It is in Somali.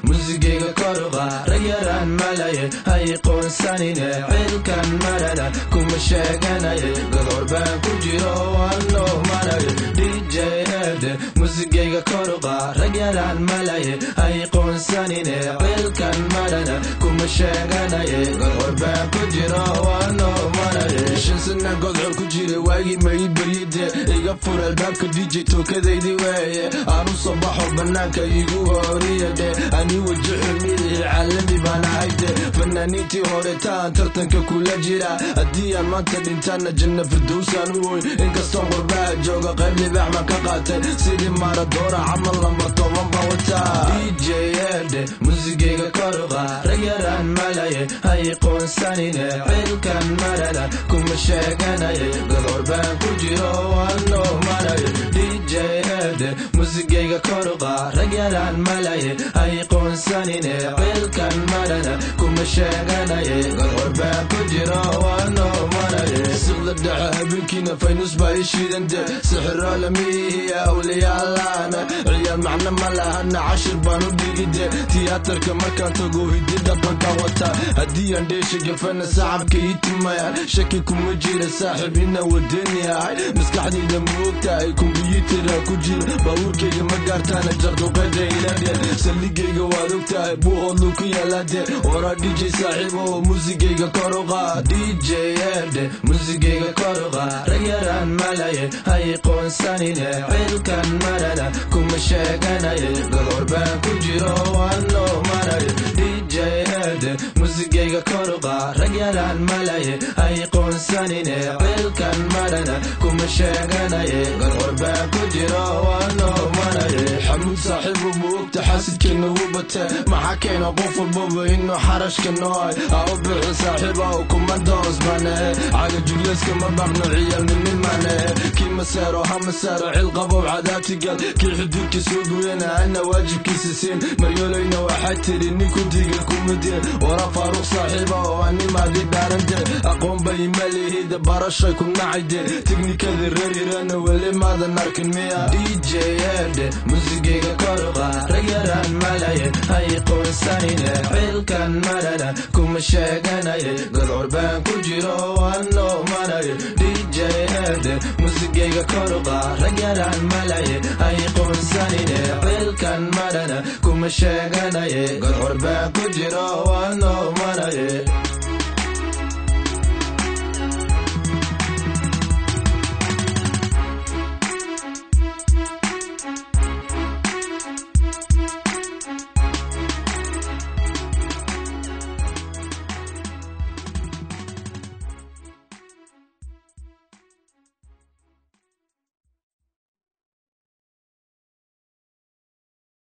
muusigayga kor u qaad rag yaraan malaye ha ii qoonsanine cilkan marana kuma sheeganaye godoor baan ku jiro waan loo maraye DJ Herde muusigayga kor u qaad rag yaraan malaye ha ii qoonsanine cilkan marana kuma sheeganaye godoor baan ku jiro waan loo maraye shan sana godcol ku jira waagii ma ii baryide iga fur albaabka DJ tookadaydi weeye aan u soo baxo banaanka igu horiyade ani wajaxu midii caalami baan ahayde fanaaniintii horetaan tartanka kula jira haddii aan maanta dhintaana janna firdowsaan u woy inkastoo qurbaa jooga qayb libaax ma ka qaatay sidii maaradoona camal lamba toban baan wataa DJ Herde muusigayga kor u qaad rag yaraan malaye ha ii qoonsanine cilkan marana kuma sheeganaye godoor baan ku jiro waan loo maraye DJ Herde muusigayga kor u qaad rag yaraan malaye ha ii qoonsanine cilkan marana kuma sheeganaye godoor baan ku jiro waan loo maraye siqda dhaca habeenkiina faynus baa ii shiidande sixiro lamiihi awliyaalaana ciyaar macno ma lahana cashir baan u dhigide tiyaatarka markaan tago hiddi dhaqankaan wataa haddii aan dheesha gafana sacabka ii timayaan shaki kuma jira saaxiib inaan wadani ahay maskaxdayda moogtahay kumbiyuutara ku jira baabuurkayga ma gaartaana jarduqada ilaadhe salligayga waad ogtahay buuqoodlu ku yaalaade waraa DJ saaxiib oo muusigayga kor u qaad DJ Herde muusigayga kor u qaad rag yaraan malaye ha ii qoonsanine cilkan marana kuma sheeganaye godoor baan ku jiro waan loo maraye DJ Herde muusigayga kor u qaad rag yaraan malaye ha ii qoonsanine cilkan marana kuma sheeganaye godoor baan ku jiro waan loo maraye xamuud saaxiibu buugta xasidkeena u bate maxaa keena qof walbaba inuu xarashka noohay ha u bixi saaxiiba u kuma doosbane caga jugleeska ma baqno ciyaalnimimane kii maseero ha maseero cil qabow cadaabtigal kii xuduudka soo gooyana ana waajibkiisa siin maryolayna waxaa tiri ninku diga kumudee wara faaruq saaxiiba oo animaadii dhaarante aqoon bay malihida barashay ku nacayde tiknikada reerirana weli maadan arkin miya DJ Herde muusigayga kor u qaad rag yaraan malaye ha ii qoonsanine cilkan marana kuma sheeganaye godoor baan ku jiro waan loo maraye DJ Herde muusigayga kor u qaad rag yaraan malaye ha ii qoonsanine cilkan marana kuma sheeganaye godoor baan ku jiro waan loo maraye